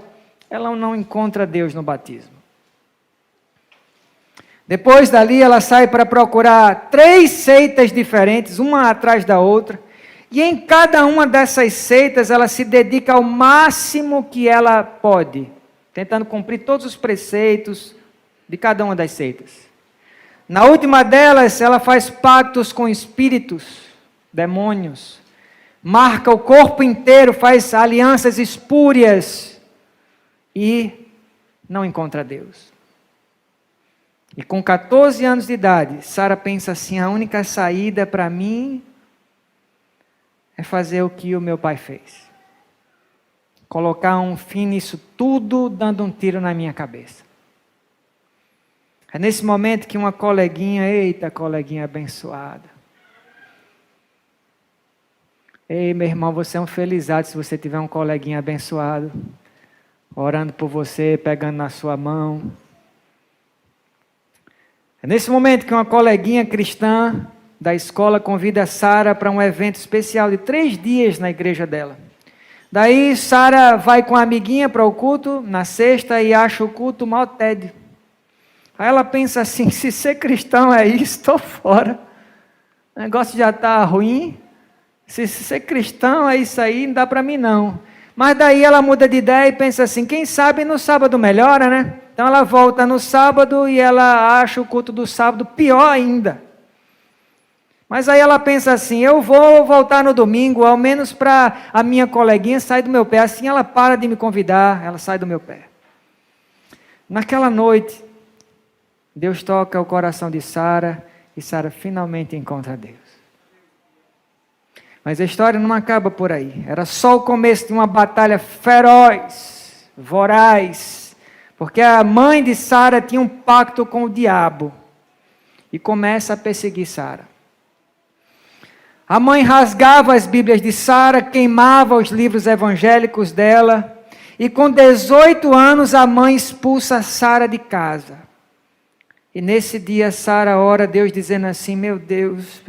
Ela não encontra Deus no batismo. Depois dali ela sai para procurar 3 seitas diferentes, uma atrás da outra. E em cada uma dessas seitas ela se dedica ao máximo que ela pode, tentando cumprir todos os preceitos de cada uma das seitas. Na última delas ela faz pactos com espíritos, demônios, marca o corpo inteiro, faz alianças espúrias e não encontra Deus. E com 14 anos de idade, Sara pensa assim, a única saída para mim é fazer o que o meu pai fez. Colocar um fim nisso tudo, dando um tiro na minha cabeça. É nesse momento que uma coleguinha, eita coleguinha abençoada. Ei, meu irmão, você é um felizardo se você tiver um coleguinha abençoado, orando por você, pegando na sua mão. É nesse momento que uma coleguinha cristã da escola convida Sara para um evento especial de 3 dias na igreja dela. Daí Sara vai com a amiguinha para o culto, na sexta, e acha o culto mal tédio. Aí ela pensa assim, se ser cristão é isso, estou fora. O negócio já está ruim. Se ser cristão é isso aí, não dá para mim não. Mas daí ela muda de ideia e pensa assim, quem sabe no sábado melhora, né? Então ela volta no sábado e ela acha o culto do sábado pior ainda. Mas aí ela pensa assim, eu vou voltar no domingo, ao menos para a minha coleguinha sair do meu pé. Assim ela para de me convidar, ela sai do meu pé. Naquela noite, Deus toca o coração de Sara e Sara finalmente encontra Deus. Mas a história não acaba por aí. Era só o começo de uma batalha feroz, voraz, porque a mãe de Sara tinha um pacto com o diabo e começa a perseguir Sara. A mãe rasgava as Bíblias de Sara, queimava os livros evangélicos dela, e com 18 anos a mãe expulsa Sara de casa. E nesse dia Sara ora a Deus dizendo assim, meu Deus,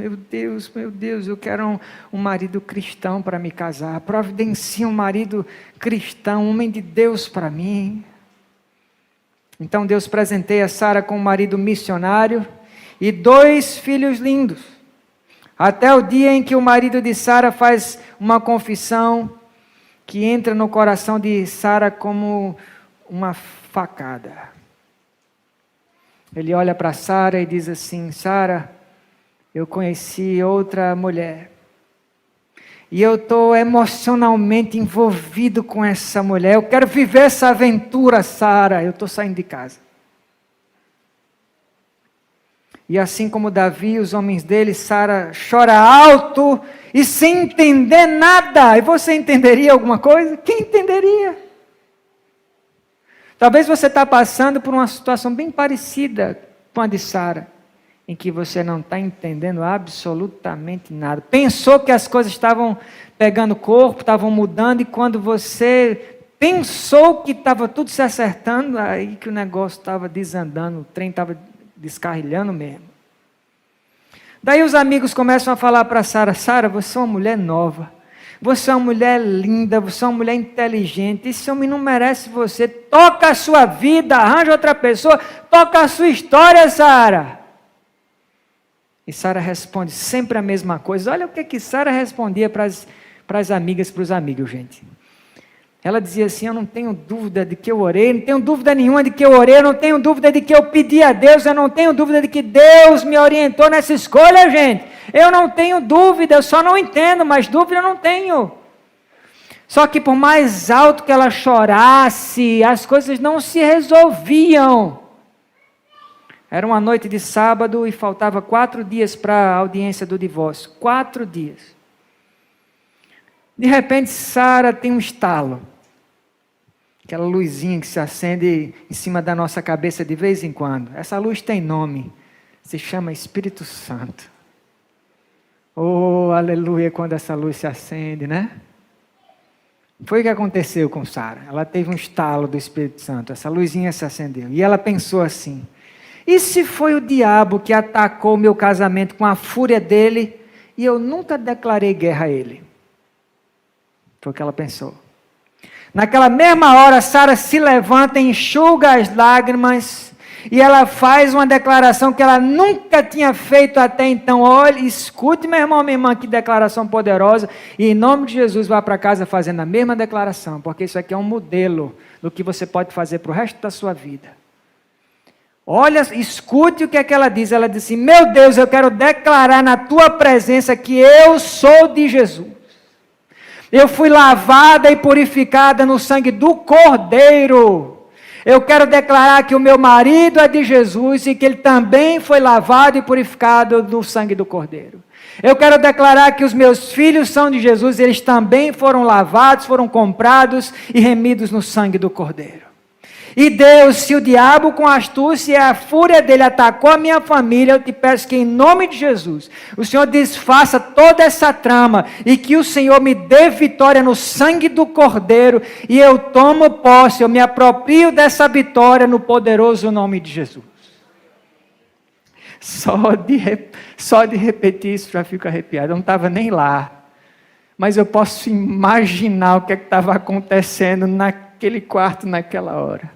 eu quero um marido cristão para me casar, providencia um marido cristão, um homem de Deus para mim. Então Deus presenteia Sara com um marido missionário e 2 filhos lindos. Até o dia em que o marido de Sara faz uma confissão que entra no coração de Sara como uma facada. Ele olha para Sara e diz assim, Sara, eu conheci outra mulher. E eu estou emocionalmente envolvido com essa mulher. Eu quero viver essa aventura, Sara. Eu estou saindo de casa. E assim como Davi, os homens dele, Sara chora alto e sem entender nada. E você entenderia alguma coisa? Quem entenderia? Talvez você está passando por uma situação bem parecida com a de Sara, em que você não está entendendo absolutamente nada. Pensou que as coisas estavam pegando corpo, estavam mudando, e quando você pensou que estava tudo se acertando, aí que o negócio estava desandando, o trem estava descarrilhando mesmo. Daí os amigos começam a falar para Sara, Sara, você é uma mulher nova, você é uma mulher linda, você é uma mulher inteligente, esse homem não merece você, toca a sua vida, arranja outra pessoa, toca a sua história, Sara. E Sara responde sempre a mesma coisa. Olha o que Sara respondia para as amigas, para os amigos, gente. Ela dizia assim, eu não tenho dúvida de que eu orei, não tenho dúvida nenhuma de que eu orei, eu não tenho dúvida de que eu pedi a Deus, eu não tenho dúvida de que Deus me orientou nessa escolha, gente. Eu não tenho dúvida, eu só não entendo, mas dúvida eu não tenho. Só que por mais alto que ela chorasse, as coisas não se resolviam. Era uma noite de sábado e faltava 4 dias para a audiência do divórcio. 4 dias. De repente, Sara tem um estalo. Aquela luzinha que se acende em cima da nossa cabeça de vez em quando. Essa luz tem nome. Se chama Espírito Santo. Oh, aleluia, quando essa luz se acende, né? Foi o que aconteceu com Sara. Ela teve um estalo do Espírito Santo. Essa luzinha se acendeu. E ela pensou assim, e se foi o diabo que atacou o meu casamento com a fúria dele e eu nunca declarei guerra a ele? Foi o que ela pensou. Naquela mesma hora, Sara se levanta, enxuga as lágrimas e ela faz uma declaração que ela nunca tinha feito até então. Olha, escute, meu irmão, minha irmã, que declaração poderosa. E em nome de Jesus, vá para casa fazendo a mesma declaração, porque isso aqui é um modelo do que você pode fazer para o resto da sua vida. Olha, escute o que é que ela diz. Ela diz assim, meu Deus, eu quero declarar na tua presença que eu sou de Jesus. Eu fui lavada e purificada no sangue do Cordeiro. Eu quero declarar que o meu marido é de Jesus e que ele também foi lavado e purificado no sangue do Cordeiro. Eu quero declarar que os meus filhos são de Jesus e eles também foram lavados, foram comprados e remidos no sangue do Cordeiro. E Deus, se o diabo com astúcia e a fúria dele atacou a minha família, eu te peço que em nome de Jesus, o Senhor desfaça toda essa trama e que o Senhor me dê vitória no sangue do Cordeiro e eu tomo posse, eu me aproprio dessa vitória no poderoso nome de Jesus. Só de repetir isso já fico arrepiado. Eu não estava nem lá. Mas eu posso imaginar o que estava acontecendo naquele quarto, naquela hora.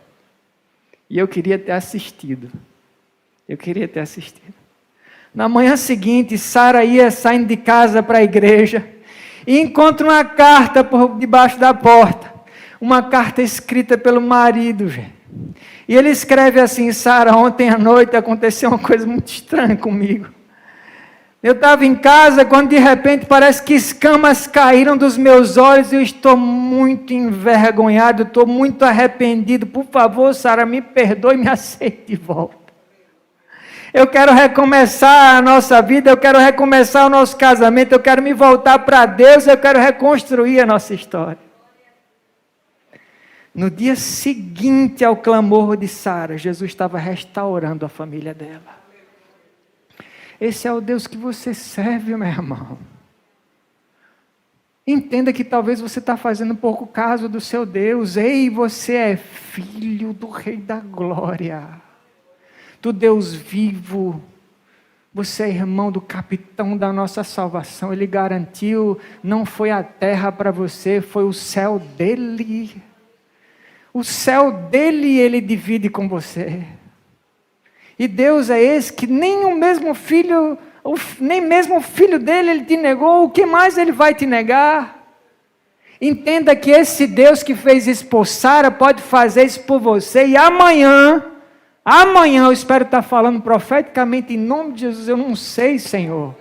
E eu queria ter assistido. Na manhã seguinte, Sara ia saindo de casa para a igreja e encontra uma carta por debaixo da porta. Uma carta escrita pelo marido, gente. E ele escreve assim: Sara, ontem à noite aconteceu uma coisa muito estranha comigo. Eu estava em casa quando de repente parece que escamas caíram dos meus olhos e eu estou muito envergonhado, estou muito arrependido. Por favor, Sara, me perdoe e me aceite de volta. Eu quero recomeçar a nossa vida, eu quero recomeçar o nosso casamento, eu quero me voltar para Deus, eu quero reconstruir a nossa história. No dia seguinte ao clamor de Sara, Jesus estava restaurando a família dela. Esse é o Deus que você serve, meu irmão. Entenda que talvez você está fazendo pouco caso do seu Deus. Ei, você é filho do Rei da Glória, do Deus vivo. Você é irmão do capitão da nossa salvação. Ele garantiu, não foi a terra para você, foi o céu dele. O céu dele ele divide com você. E Deus é esse que nem mesmo o filho dele ele te negou, o que mais ele vai te negar? Entenda que esse Deus que fez isso por Sara pode fazer isso por você, e amanhã eu espero estar falando profeticamente em nome de Jesus, eu não sei, Senhor,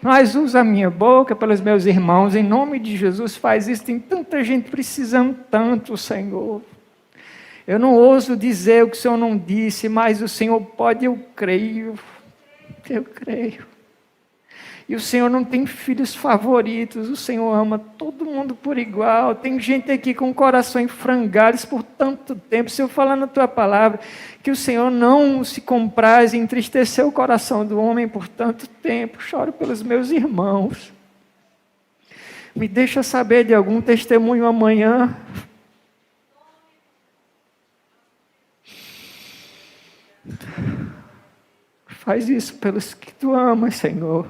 mas usa a minha boca pelos meus irmãos, em nome de Jesus, faz isso, tem tanta gente precisando tanto, Senhor. Eu não ouso dizer o que o Senhor não disse, mas o Senhor pode, eu creio. E o Senhor não tem filhos favoritos, o Senhor ama todo mundo por igual. Tem gente aqui com o coração em frangalhos por tanto tempo. Se eu falar na tua palavra, que o Senhor não se compraz em entristecer o coração do homem por tanto tempo. Choro pelos meus irmãos. Me deixa saber de algum testemunho amanhã. Faz isso pelos que tu amas, Senhor.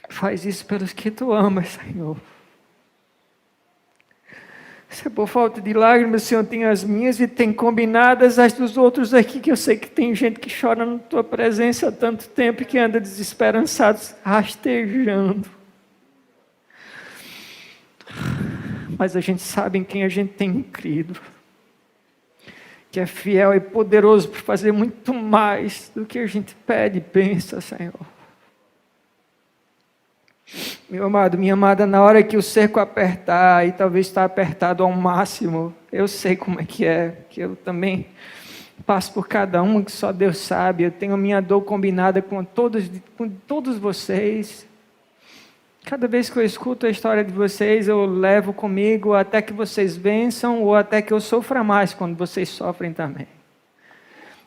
Faz isso pelos que tu amas, Senhor. Se por falta de lágrimas, Senhor, tem as minhas e tem combinadas as dos outros aqui, que eu sei que tem gente que chora na tua presença há tanto tempo e que anda desesperançado, rastejando. Mas a gente sabe em quem a gente tem crido, que é fiel e poderoso para fazer muito mais do que a gente pede e pensa, Senhor. Meu amado, minha amada, na hora que o cerco apertar, e talvez está apertado ao máximo, eu sei como é, que eu também passo por cada um, que só Deus sabe, eu tenho a minha dor combinada com todos vocês. Cada vez que eu escuto a história de vocês, eu levo comigo até que vocês vençam ou até que eu sofra mais quando vocês sofrem também.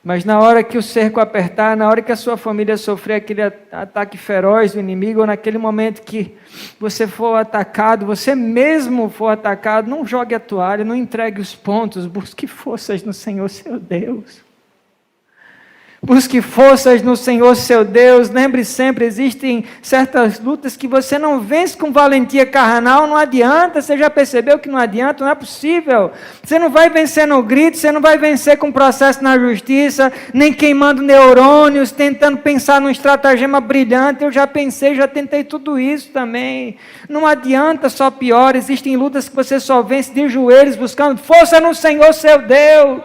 Mas na hora que o cerco apertar, na hora que a sua família sofrer aquele ataque feroz do inimigo, ou naquele momento que você for atacado, você mesmo for atacado, não jogue a toalha, não entregue os pontos, busque forças no Senhor seu Deus. Busque forças no Senhor seu Deus. Lembre sempre, existem certas lutas que você não vence com valentia carnal, não adianta, você já percebeu que não adianta, não é possível. Você não vai vencer no grito, você não vai vencer com processo na justiça, nem queimando neurônios, tentando pensar num estratagema brilhante. Eu já pensei, já tentei tudo isso também. Não adianta, só pior, existem lutas que você só vence de joelhos, buscando força no Senhor seu Deus.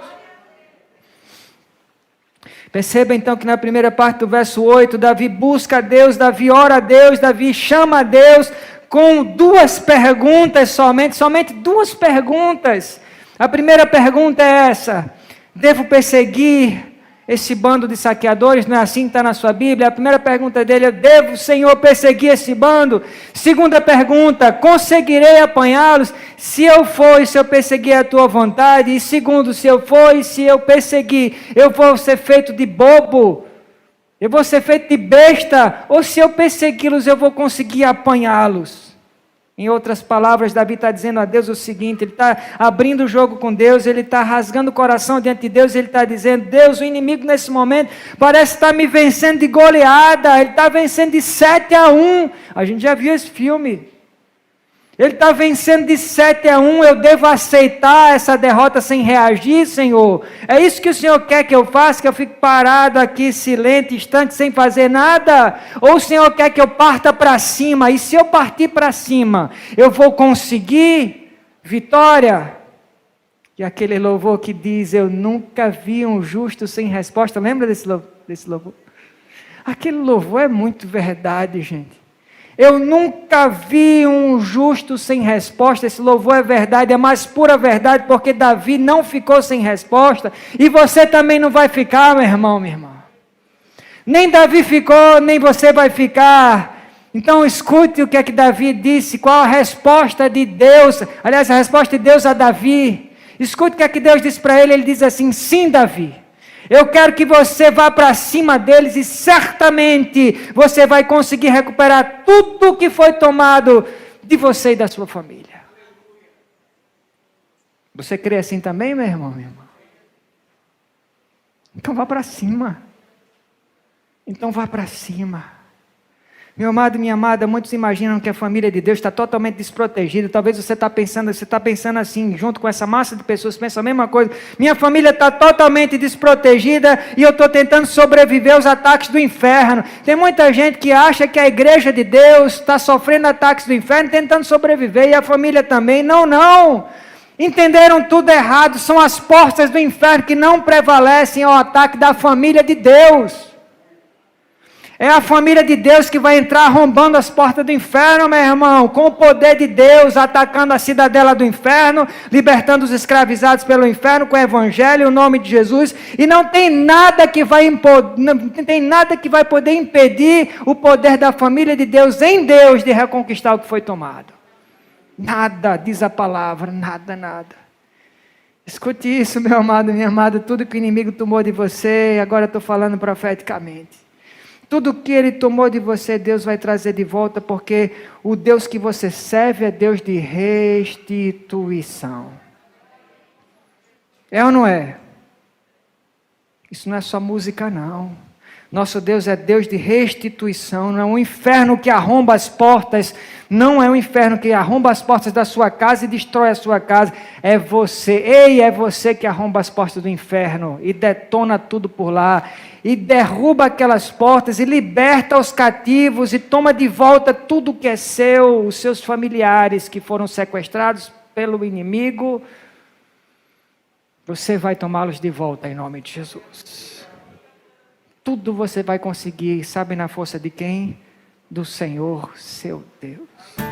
Perceba então que na primeira parte do verso 8, Davi busca a Deus, Davi ora a Deus, Davi chama a Deus com duas perguntas somente duas perguntas. A primeira pergunta é essa: devo perseguir esse bando de saqueadores? Não é assim que está na sua Bíblia? A primeira pergunta dele é: devo, Senhor, perseguir esse bando? Segunda pergunta: conseguirei apanhá-los? Se eu for e se eu perseguir a tua vontade? E segundo, se eu for e se eu perseguir, eu vou ser feito de bobo? Eu vou ser feito de besta? Ou se eu persegui-los, eu vou conseguir apanhá-los? Em outras palavras, Davi está dizendo a Deus o seguinte, ele está abrindo o jogo com Deus, ele está rasgando o coração diante de Deus, ele está dizendo, Deus, o inimigo nesse momento parece estar me vencendo de goleada, ele está vencendo de 7-1, a gente já viu esse filme, ele está vencendo de 7-1, eu devo aceitar essa derrota sem reagir, Senhor? É isso que o Senhor quer que eu faça, que eu fique parado aqui, silente, distante, sem fazer nada? Ou o Senhor quer que eu parta para cima? E se eu partir para cima, eu vou conseguir vitória? E aquele louvor que diz, eu nunca vi um justo sem resposta, lembra desse louvor? Aquele louvor é muito verdade, gente. Eu nunca vi um justo sem resposta, esse louvor é verdade, é a mais pura verdade, porque Davi não ficou sem resposta, e você também não vai ficar, meu irmão, minha irmã. Nem Davi ficou, nem você vai ficar. Então escute o que é que Davi disse, qual a resposta de Deus, aliás, a resposta de Deus a Davi. Escute o que é que Deus disse para ele diz assim, sim, Davi. Eu quero que você vá para cima deles e certamente você vai conseguir recuperar tudo que foi tomado de você e da sua família. Você crê assim também, meu irmão, minha irmã? Então vá para cima. Então vá para cima. Meu amado, minha amada, muitos imaginam que a família de Deus está totalmente desprotegida. Talvez você está pensando assim, junto com essa massa de pessoas que pensam a mesma coisa. Minha família está totalmente desprotegida e eu estou tentando sobreviver aos ataques do inferno. Tem muita gente que acha que a igreja de Deus está sofrendo ataques do inferno, tentando sobreviver, e a família também. Não. Entenderam tudo errado. São as portas do inferno que não prevalecem ao ataque da família de Deus. É a família de Deus que vai entrar arrombando as portas do inferno, meu irmão, com o poder de Deus, atacando a cidadela do inferno, libertando os escravizados pelo inferno, com o evangelho, o nome de Jesus, e não tem nada que vai poder impedir o poder da família de Deus em Deus de reconquistar o que foi tomado. Nada, diz a palavra, nada. Escute isso, meu amado, minha amada, tudo que o inimigo tomou de você, agora estou falando profeticamente. Tudo que ele tomou de você, Deus vai trazer de volta, porque o Deus que você serve é Deus de restituição. É ou não é? Isso não é só música, não. Nosso Deus é Deus de restituição, não é um inferno que arromba as portas, não é um inferno que arromba as portas da sua casa e destrói a sua casa, é você que arromba as portas do inferno e detona tudo por lá, e derruba aquelas portas e liberta os cativos e toma de volta tudo que é seu, os seus familiares que foram sequestrados pelo inimigo, você vai tomá-los de volta em nome de Jesus. Tudo você vai conseguir, sabe na força de quem? Do Senhor, seu Deus.